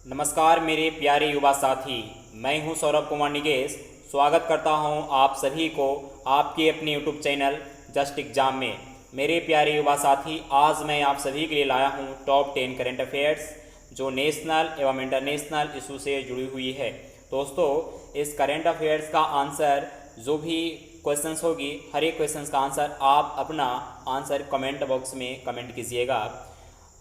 नमस्कार मेरे प्यारे युवा साथी, मैं हूं सौरभ कुमार निगेश। स्वागत करता हूं आप सभी को आपके अपने यूट्यूब चैनल जस्ट एग्जाम में। मेरे प्यारे युवा साथी, आज मैं आप सभी के लिए लाया हूं टॉप 10 करंट अफेयर्स जो नेशनल एवं इंटरनेशनल इशू से जुड़ी हुई है। दोस्तों, इस करंट अफेयर्स का आंसर जो भी क्वेश्चंस होगी, हर एक क्वेश्चंस का आंसर आप अपना आंसर कमेंट बॉक्स में कमेंट कीजिएगा।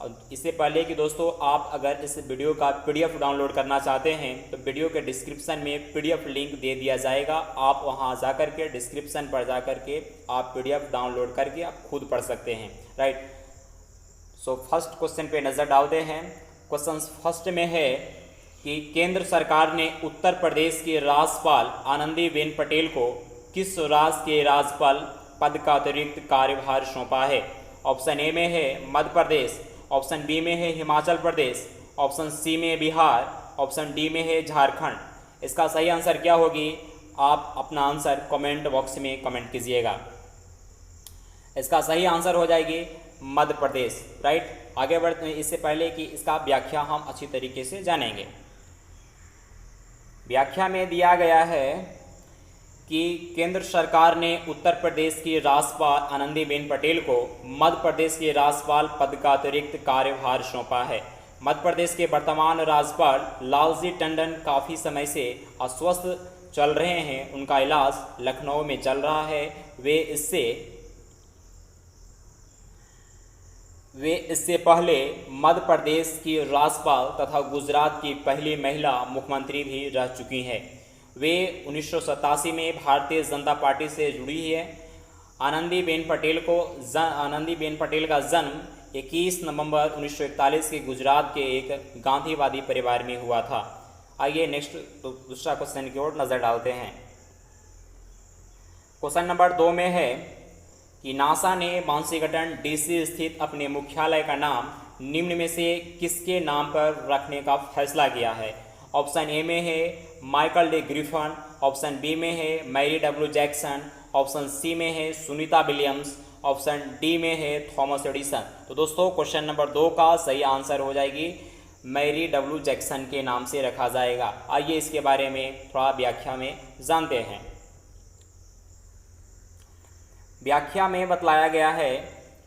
और इससे पहले कि दोस्तों, आप अगर इस वीडियो का पीडीएफ डाउनलोड करना चाहते हैं तो वीडियो के डिस्क्रिप्शन में पीडीएफ लिंक दे दिया जाएगा। आप वहां जाकर के डिस्क्रिप्शन पर जाकर के आप पीडीएफ डाउनलोड करके आप खुद पढ़ सकते हैं। राइट। सो फर्स्ट क्वेश्चन पे नज़र डालते हैं। क्वेश्चन फर्स्ट में है कि केंद्र सरकार ने उत्तर प्रदेश के राज्यपाल आनंदीबेन पटेल को किस राज्य के राज्यपाल पद का अतिरिक्त कार्यभार सौंपा है? ऑप्शन ए में है मध्य प्रदेश, ऑप्शन बी में है हिमाचल प्रदेश, ऑप्शन सी में बिहार, ऑप्शन डी में है झारखंड। इसका सही आंसर क्या होगी? आप अपना आंसर कमेंट बॉक्स में कमेंट कीजिएगा। इसका सही आंसर हो जाएगी मध्य प्रदेश। राइट। आगे बढ़ते हैं, इससे पहले कि इसका व्याख्या हम अच्छी तरीके से जानेंगे। व्याख्या में दिया गया है कि केंद्र सरकार ने उत्तर प्रदेश की राज्यपाल आनंदीबेन पटेल को मध्य प्रदेश के राज्यपाल पद का अतिरिक्त कार्यभार सौंपा है। मध्य प्रदेश के वर्तमान राज्यपाल लालजी टंडन काफ़ी समय से अस्वस्थ चल रहे हैं। उनका इलाज लखनऊ में चल रहा है। वे इससे पहले मध्य प्रदेश की राज्यपाल तथा गुजरात की पहली महिला मुख्यमंत्री भी रह चुकी हैं। वे 1987 में भारतीय जनता पार्टी से जुड़ी है। आनंदीबेन पटेल का जन्म 21 नवंबर 1941 के गुजरात के एक गांधीवादी परिवार में हुआ था। आइए नेक्स्ट दूसरा क्वेश्चन की ओर नज़र डालते हैं। क्वेश्चन नंबर 2 में है कि नासा ने वाशिंगटन डीसी स्थित अपने मुख्यालय का नाम निम्न में से किसके नाम पर रखने का फैसला किया है? ऑप्शन ए में है Michael D Griffin, option B में है Mary W Jackson, option C में है सुनीता विलियम्स, ऑप्शन डी में है थॉमस एडिसन। तो दोस्तों, क्वेश्चन नंबर 2 का सही आंसर हो जाएगी मैरी डब्ल्यू जैक्सन के नाम से रखा जाएगा। आइए इसके बारे में थोड़ा व्याख्या में जानते हैं। व्याख्या में बतलाया गया है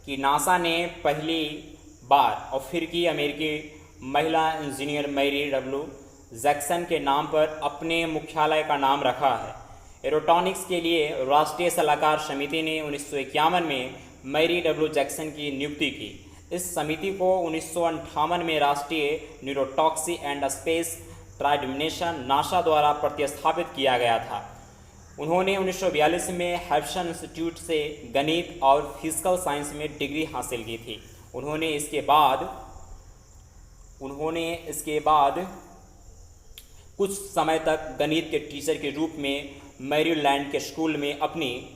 कि नासा ने पहली बार अफ्रीकी अमेरिकी महिला इंजीनियर मैरी डब्ल्यू जैक्सन के नाम पर अपने मुख्यालय का नाम रखा है। एरोटॉनिक्स के लिए राष्ट्रीय सलाहकार समिति ने 1951 में मैरी डब्ल्यू जैक्सन की नियुक्ति की। इस समिति को 1958 में राष्ट्रीय न्यूरोटॉक्सी एंड स्पेस ट्राइडमिनेशन नासा द्वारा प्रतिस्थापित किया गया था। उन्होंने 1942 में हैप्सन इंस्टीट्यूट से गणित और फिजिकल साइंस में डिग्री हासिल की थी। उन्होंने इसके बाद कुछ समय तक गणित के टीचर के रूप में मैरीलैंड के स्कूल में अपनी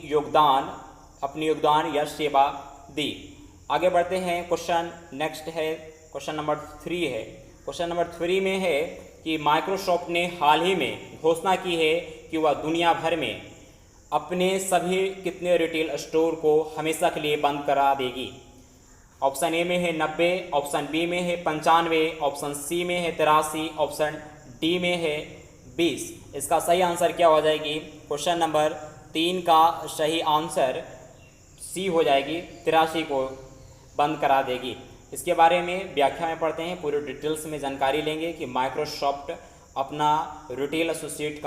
योगदान या सेवा दी। आगे बढ़ते हैं। क्वेश्चन नेक्स्ट है, क्वेश्चन नंबर 3 है। क्वेश्चन नंबर 3 में है कि माइक्रोसॉफ्ट ने हाल ही में घोषणा की है कि वह दुनिया भर में अपने सभी कितने रिटेल स्टोर को हमेशा के लिए बंद करा देगी? ऑप्शन ए में है 90, ऑप्शन बी में है 95, ऑप्शन सी में है 83, ऑप्शन डी में है 20। इसका सही आंसर क्या हो जाएगी? क्वेश्चन नंबर 3 का सही आंसर सी हो जाएगी, 83 को बंद करा देगी। इसके बारे में व्याख्या में पढ़ते हैं, पूरे डिटेल्स में जानकारी लेंगे कि माइक्रोसॉफ्ट अपना रिटेल एसोसिएट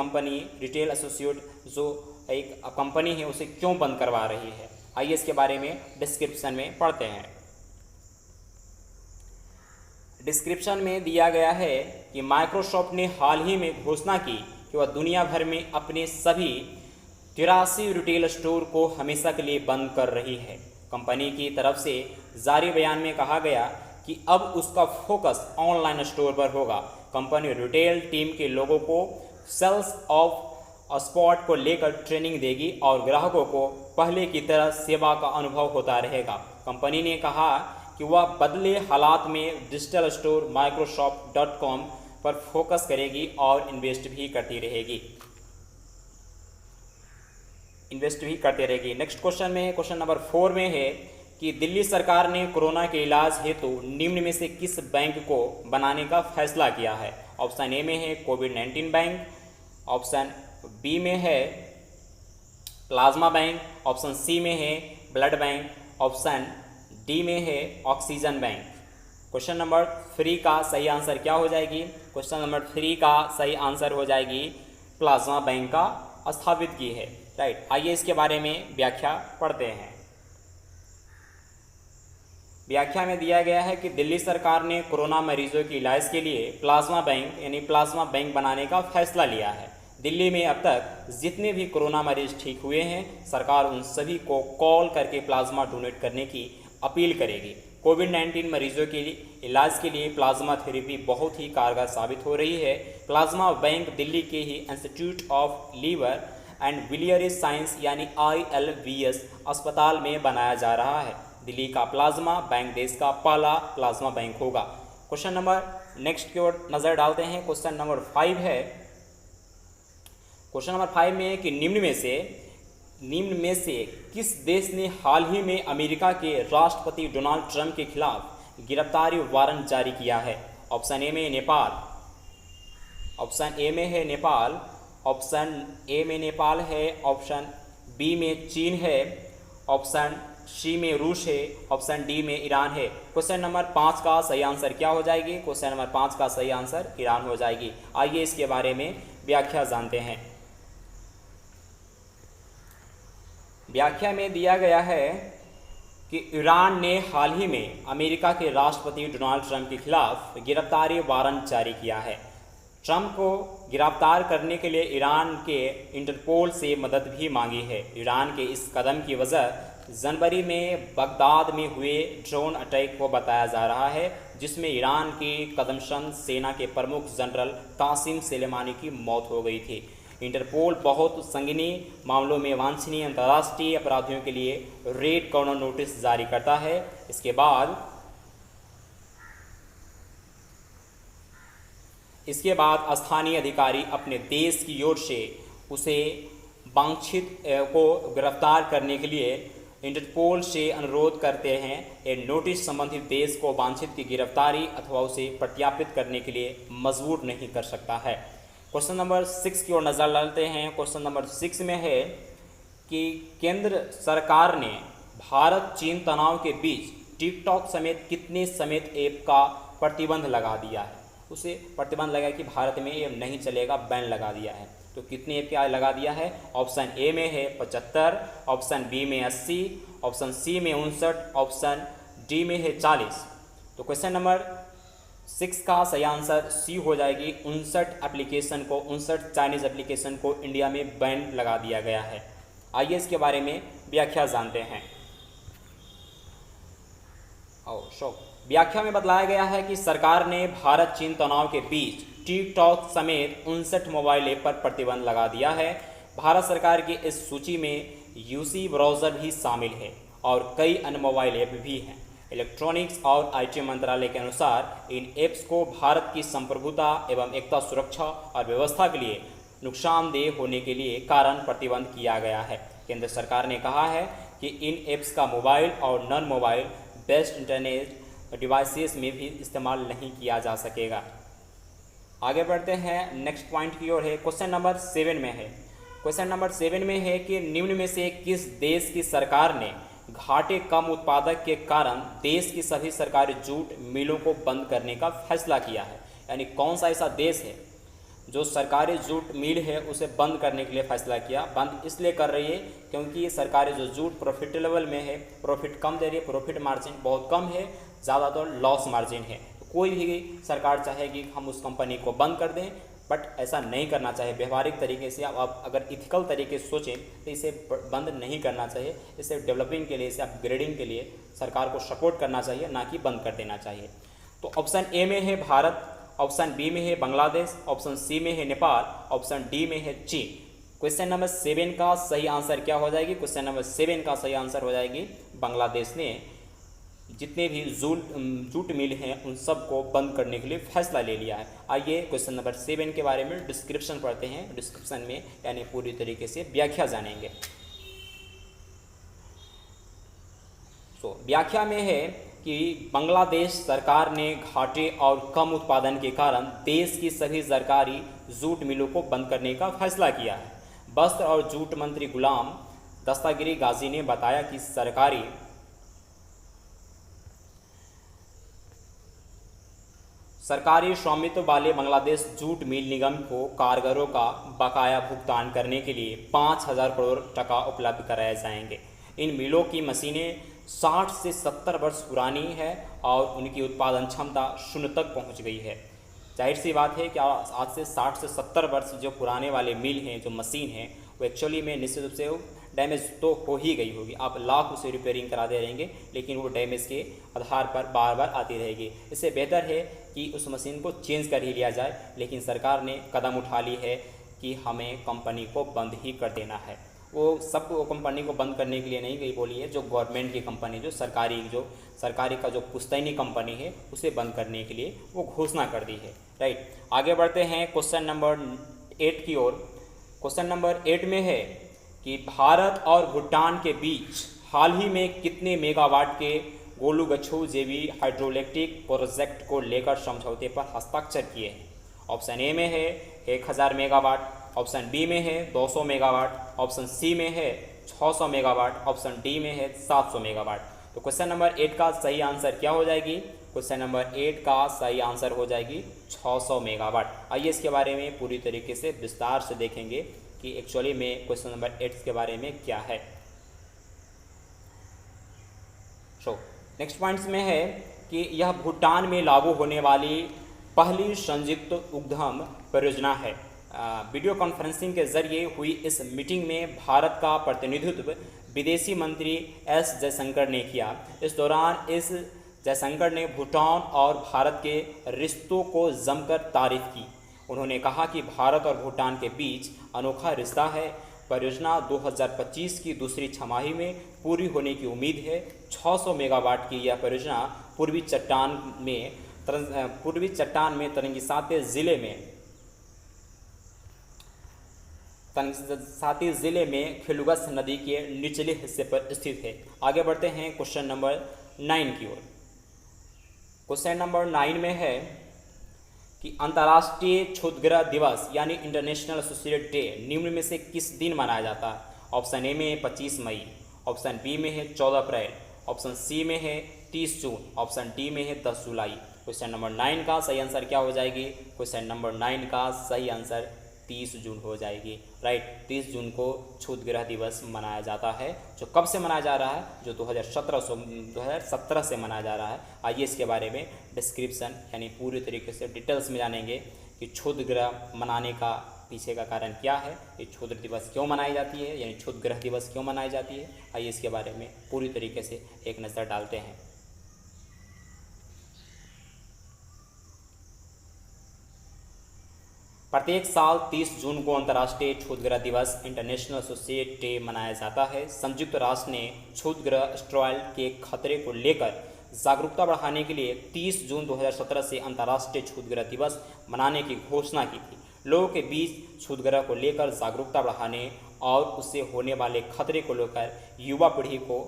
जो एक कंपनी है उसे क्यों बंद करवा रही है। आइए इसके बारे में डिस्क्रिप्शन में पढ़ते हैं। डिस्क्रिप्शन में दिया गया है कि माइक्रोसॉफ्ट ने हाल ही में घोषणा की कि वह दुनिया भर में अपने सभी 83 रिटेल स्टोर को हमेशा के लिए बंद कर रही है। कंपनी की तरफ से जारी बयान में कहा गया कि अब उसका फोकस ऑनलाइन स्टोर पर होगा। कंपनी रिटेल टीम के लोगों को सेल्स ऑफ स्पॉट को लेकर ट्रेनिंग देगी और ग्राहकों को पहले की तरह सेवा का अनुभव होता रहेगा। कंपनी ने कहा कि वह बदले हालात में डिजिटल स्टोर Microsoft.com पर फोकस करेगी और इन्वेस्ट भी करती रहेगी। नेक्स्ट क्वेश्चन में, क्वेश्चन नंबर 4 में है कि दिल्ली सरकार ने कोरोना के इलाज हेतु निम्न में से किस बैंक को बनाने का फैसला किया है। ऑप्शन ए में है कोविड-19 बैंक, ऑप्शन बी में है प्लाज्मा बैंक, ऑप्शन सी में है ब्लड बैंक, ऑप्शन डी में है ऑक्सीजन बैंक। क्वेश्चन नंबर 3 का सही आंसर क्या हो जाएगी? क्वेश्चन नंबर 3 का सही आंसर हो जाएगी प्लाज्मा बैंक का स्थापित की है। राइट, आइए इसके बारे में व्याख्या पढ़ते हैं। व्याख्या में दिया गया है कि दिल्ली सरकार ने कोरोना मरीजों के इलाज के लिए प्लाज्मा बैंक यानी प्लाज्मा बैंक बनाने का फैसला लिया है। दिल्ली में अब तक जितने भी कोरोना मरीज ठीक हुए हैं, सरकार उन सभी को कॉल करके प्लाज्मा डोनेट करने की अपील करेगी। कोविड-19 मरीजों के इलाज के लिए प्लाज्मा थेरेपी बहुत ही कारगर साबित हो रही है। प्लाज्मा बैंक दिल्ली के ही institute of liver and biliary science यानी ILVS अस्पताल में बनाया जा रहा है। दिल्ली का प्लाज्मा बैंक देश का पहला प्लाज्मा बैंक होगा। क्वेश्चन नंबर नेक्स्ट की ओर नज़र डालते हैं। क्वेश्चन नंबर 5 है। क्वेश्चन नंबर 5 में है कि निम्न में से किस देश ने हाल ही में अमेरिका के राष्ट्रपति डोनाल्ड ट्रंप के खिलाफ गिरफ्तारी वारंट जारी किया है। ऑप्शन ए में नेपाल, ऑप्शन ए में है नेपाल, ऑप्शन ए में नेपाल है, ऑप्शन बी में चीन है, ऑप्शन सी में रूस है, ऑप्शन डी में ईरान है। क्वेश्चन नंबर 5 का सही आंसर क्या हो जाएगी? क्वेश्चन नंबर 5 का सही आंसर ईरान हो जाएगी। आइए इसके बारे में व्याख्या जानते हैं। व्याख्या में दिया गया है कि ईरान ने हाल ही में अमेरिका के राष्ट्रपति डोनाल्ड ट्रंप के खिलाफ गिरफ्तारी वारंट जारी किया है। ट्रंप को गिरफ्तार करने के लिए ईरान के इंटरपोल से मदद भी मांगी है। ईरान के इस कदम की वजह जनवरी में बगदाद में हुए ड्रोन अटैक को बताया जा रहा है, जिसमें ईरान की कदमशन सेना के प्रमुख जनरल कासिम सुलेमानी की मौत हो गई थी। इंटरपोल बहुत संगीन मामलों में वांछनीय अंतर्राष्ट्रीय अपराधियों के लिए रेड कॉर्नर नोटिस जारी करता है। इसके बाद स्थानीय अधिकारी अपने देश की ओर से उसे वांछित को गिरफ्तार करने के लिए इंटरपोल से अनुरोध करते हैं। ये नोटिस संबंधित देश को वांछित की गिरफ्तारी अथवा उसे प्रत्यापित करने के लिए मजबूर नहीं कर सकता है। क्वेश्चन नंबर 6 की ओर नज़र डालते हैं। क्वेश्चन नंबर 6 में है कि केंद्र सरकार ने भारत चीन तनाव के बीच टिकटॉक समेत कितने ऐप का प्रतिबंध लगा दिया है। उसे प्रतिबंध लगा कि भारत में ये नहीं चलेगा, बैन लगा दिया है। तो कितने ऐप क्या लगा दिया है? ऑप्शन ए में है 75, ऑप्शन बी में 80, ऑप्शन सी में 59, ऑप्शन डी में है 40। तो क्वेश्चन नंबर 6 का सही आंसर सी हो जाएगी। 59 चाइनीज़ एप्लीकेशन को इंडिया में बैन लगा दिया गया है। आइए इसके बारे में व्याख्या जानते हैं। व्याख्या में बताया गया है कि सरकार ने भारत चीन तनाव के बीच टिकटॉक समेत 59 मोबाइल ऐप पर प्रतिबंध लगा दिया है। भारत सरकार की इस सूची में यूसी ब्राउज़र भी शामिल है और कई अन्य मोबाइल ऐप भी हैं। इलेक्ट्रॉनिक्स और आईटी मंत्रालय के अनुसार इन ऐप्स को भारत की संप्रभुता एवं एकता, सुरक्षा और व्यवस्था के लिए नुकसानदेह होने के लिए कारण प्रतिबंध किया गया है। केंद्र सरकार ने कहा है कि इन ऐप्स का मोबाइल और non mobile based internet devices में भी इस्तेमाल नहीं किया जा सकेगा। आगे बढ़ते हैं, नेक्स्ट पॉइंट की ओर है। क्वेश्चन नंबर 7 में है। क्वेश्चन नंबर 7 में है कि निम्न में से किस देश की सरकार ने घाटे कम उत्पादक के कारण देश की सभी सरकारी जूट मिलों को बंद करने का फैसला किया है। यानी कौन सा ऐसा देश है जो सरकारी जूट मिल है उसे बंद करने के लिए फैसला किया। बंद इसलिए कर रही है क्योंकि सरकारी जो जूट प्रॉफिटेबल में है, प्रॉफिट कम दे रही है, प्रॉफिट मार्जिन बहुत कम है, ज़्यादातर लॉस मार्जिन है। कोई भी सरकार चाहेगी हम उस कंपनी को बंद कर दें, बट ऐसा नहीं करना चाहिए। व्यवहारिक तरीके से आप अगर इथिकल तरीके से सोचें तो इसे बंद नहीं करना चाहिए। इसे डेवलपिंग के लिए, इसे अपग्रेडिंग के लिए सरकार को सपोर्ट करना चाहिए, ना कि बंद कर देना चाहिए। तो ऑप्शन ए में है भारत, ऑप्शन बी में है बांग्लादेश, ऑप्शन सी में है नेपाल, ऑप्शन डी में है चीन। क्वेश्चन नंबर 7 का सही आंसर क्या हो जाएगी? क्वेश्चन नंबर 7 का सही आंसर हो जाएगी बांग्लादेश ने जितने भी जूट मिल हैं उन सब को बंद करने के लिए फैसला ले लिया है। आइए क्वेश्चन नंबर 7 के बारे में डिस्क्रिप्शन पढ़ते हैं। डिस्क्रिप्शन में यानी पूरी तरीके से व्याख्या जानेंगे। व्याख्या में है कि बांग्लादेश सरकार ने घाटे और कम उत्पादन के कारण देश की सभी सरकारी जूट मिलों को बंद करने का फैसला किया है। वस्त्र और जूट मंत्री गुलाम दस्तगीर गाजी ने बताया कि सरकारी स्वामित्व वाले बांग्लादेश जूट मिल निगम को कारीगरों का बकाया भुगतान करने के लिए 5,000 करोड़ टका उपलब्ध कराए जाएंगे। इन मिलों की मशीनें 60 से 70 वर्ष पुरानी है और उनकी उत्पादन क्षमता शून्य तक पहुंच गई है। जाहिर सी बात है कि आज से 60 से 70 वर्ष जो पुराने वाले मिल हैं, जो मशीन हैं, वो एक्चुअली में निश्चित रूप से डैमेज तो हो ही गई होगी। आप लाख उसे रिपेयरिंग करा दे रहेंगे, लेकिन वो डैमेज के आधार पर बार बार आती रहेगी। इससे बेहतर है कि उस मशीन को चेंज कर ही लिया जाए, लेकिन सरकार ने कदम उठा ली है कि हमें कंपनी को बंद ही कर देना है। वो कंपनी को बंद करने के लिए नहीं गई बोली है, जो गवर्नमेंट की कंपनी, जो सरकारी का जो पुश्तैनी कंपनी है, उसे बंद करने के लिए वो घोषणा कर दी है। राइट, आगे बढ़ते हैं क्वेश्चन नंबर 8 की ओर। क्वेश्चन नंबर 8 में है कि भारत और भूटान के बीच हाल ही में कितने मेगावाट के गोलुगछू जेवी हाइड्रोइलेक्ट्रिक प्रोजेक्ट को लेकर समझौते पर हस्ताक्षर किए हैं। ऑप्शन ए में है 1000 मेगावाट, ऑप्शन बी में है 200 मेगावाट, ऑप्शन सी में है 600 मेगावाट, ऑप्शन डी में है 700 मेगावाट। तो क्वेश्चन नंबर 8 का सही आंसर क्या हो जाएगी? क्वेश्चन नंबर 8 का सही आंसर हो जाएगी 600 मेगावाट। आइए इसके बारे में पूरी तरीके से विस्तार से देखेंगे कि एक्चुअली में क्वेश्चन नंबर 8 के बारे में क्या है। नेक्स्ट पॉइंट्स में है कि यह भूटान में लागू होने वाली पहली संयुक्त उद्यम परियोजना है। वीडियो कॉन्फ्रेंसिंग के जरिए हुई इस मीटिंग में भारत का प्रतिनिधित्व विदेशी मंत्री एस जयशंकर ने किया। इस दौरान एस जयशंकर ने भूटान और भारत के रिश्तों को जमकर तारीफ की। उन्होंने कहा कि भारत और भूटान के बीच अनोखा रिश्ता है। परियोजना 2025 की दूसरी छमाही में पूरी होने की उम्मीद है। 600 मेगावाट की यह परियोजना पूर्वी चट्टान में तनंगीसाते ज़िले में खिलुगस नदी के निचले हिस्से पर स्थित है। आगे बढ़ते हैं क्वेश्चन नंबर 9 की ओर। क्वेश्चन नंबर 9 में है कि अंतर्राष्ट्रीय क्षुद्रग्रह दिवस यानी इंटरनेशनल सुसाइड डे निम्न में से किस दिन मनाया जाता है? ऑप्शन ए में है 25 मई, ऑप्शन बी में है 14 अप्रैल, ऑप्शन सी में है 30 जून, ऑप्शन डी में है 10 जुलाई। क्वेश्चन नंबर 9 का सही आंसर क्या हो जाएगी? क्वेश्चन नंबर 9 का सही आंसर 30 जून हो जाएगी। राइट, 30 जून को क्षुद्रग्रह दिवस मनाया जाता है, जो कब से मनाया जा रहा है? जो 2017 से मनाया जा रहा है। आइए इसके बारे में डिस्क्रिप्शन यानी पूरी तरीके से डिटेल्स में जानेंगे कि क्षुद्रग्रह मनाने का पीछे का कारण क्या है, ये क्षुद्र दिवस क्यों मनाई जाती है, यानी क्षुद्रग्रह दिवस क्यों मनाई जाती है। आइए इसके बारे में पूरी तरीके से एक नज़र डालते हैं। प्रत्येक साल 30 जून को अंतर्राष्ट्रीय क्षुद्रग्रह दिवस इंटरनेशनल सुसाइड डे मनाया जाता है। संयुक्त राष्ट्र ने क्षुद्रग्रह एस्टेरॉयड के खतरे को लेकर जागरूकता बढ़ाने के लिए 30 जून 2017 से अंतर्राष्ट्रीय क्षुद्रग्रह दिवस मनाने की घोषणा की थी। लोगों के बीच क्षुद्रग्रह को लेकर जागरूकता बढ़ाने और उससे होने वाले खतरे को लेकर युवा पीढ़ी को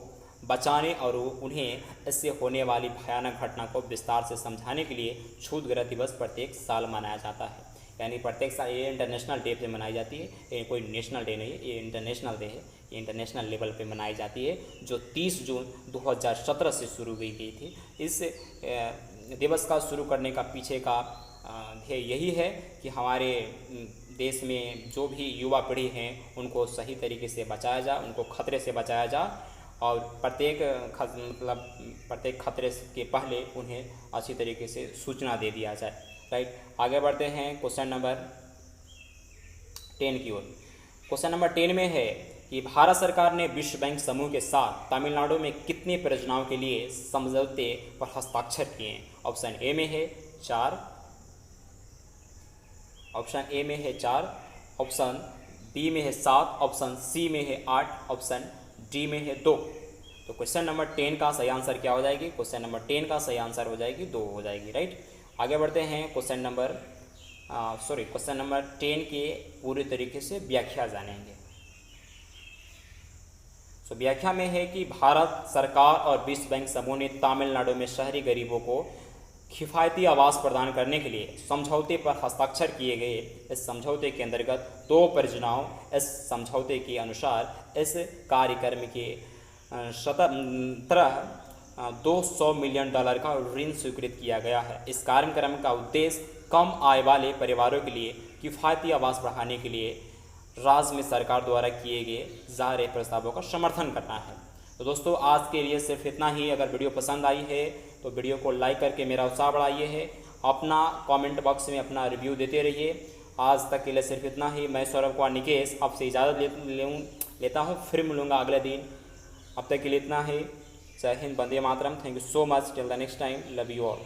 बचाने और उन्हें इससे होने वाली भयानक घटना को विस्तार से समझाने के लिए क्षुद्रग्रह दिवस प्रत्येक साल मनाया जाता है। यानी प्रत्येक साल ये इंटरनेशनल डे पे मनाई जाती है, ये कोई नेशनल डे नहीं है, ये इंटरनेशनल डे है, ये इंटरनेशनल लेवल पे मनाई जाती है, जो 30 जून 2017 से शुरू हुई गई थी। इस दिवस का शुरू करने का पीछे का ध्येय यही है कि हमारे देश में जो भी युवा पीढ़ी हैं उनको सही तरीके से बचाया जाए, उनको खतरे से बचाया जाए और प्रत्येक खतरे के पहले उन्हें अच्छी तरीके से सूचना दे दिया जाए। राइट, आगे बढ़ते हैं क्वेश्चन नंबर 10 की ओर। क्वेश्चन नंबर 10 में है कि भारत सरकार ने विश्व बैंक समूह के साथ तमिलनाडु में कितनी परियोजनाओं के लिए समझौते पर हस्ताक्षर किए हैं? ऑप्शन ए में है 4, ऑप्शन ए में है 4, ऑप्शन बी में है 7, ऑप्शन सी में है 8, ऑप्शन डी में है 2। तो क्वेश्चन नंबर 10 का सही आंसर क्या हो जाएगी? क्वेश्चन नंबर 10 का सही आंसर हो जाएगी 2 हो जाएगी। राइट, आगे बढ़ते हैं क्वेश्चन नंबर 10 के पूरी तरीके से व्याख्या जानेंगे। व्याख्या में है कि भारत सरकार और विश्व बैंक समूह ने तमिलनाडु में शहरी गरीबों को किफ़ायती आवास प्रदान करने के लिए समझौते पर हस्ताक्षर किए गए। इस समझौते के अंतर्गत 2 परियोजनाओं, इस समझौते के अनुसार इस कार्यक्रम के स्वतंत्र $200 मिलियन का ऋण स्वीकृत किया गया है। इस कार्यक्रम का उद्देश्य कम आय वाले परिवारों के लिए किफ़ायती आवास बढ़ाने के लिए राज्य में सरकार द्वारा किए गए जा रहे प्रस्तावों का समर्थन करना है। तो दोस्तों आज के लिए सिर्फ इतना ही। अगर वीडियो पसंद आई है तो वीडियो को लाइक करके मेरा उत्साह बढ़ाइए है। अपना कमेंट बॉक्स में अपना रिव्यू देते रहिए। आज तक के लिए सिर्फ इतना ही। मैं सौरभ कुमार निकेश आपसे इजाज़त लेता हूँ, फिर मिलूँगा अगले दिन। अब तक के लिए इतना ही। Jai Hind, Vande Mataram. Thank you so much. Till the next time, love you all.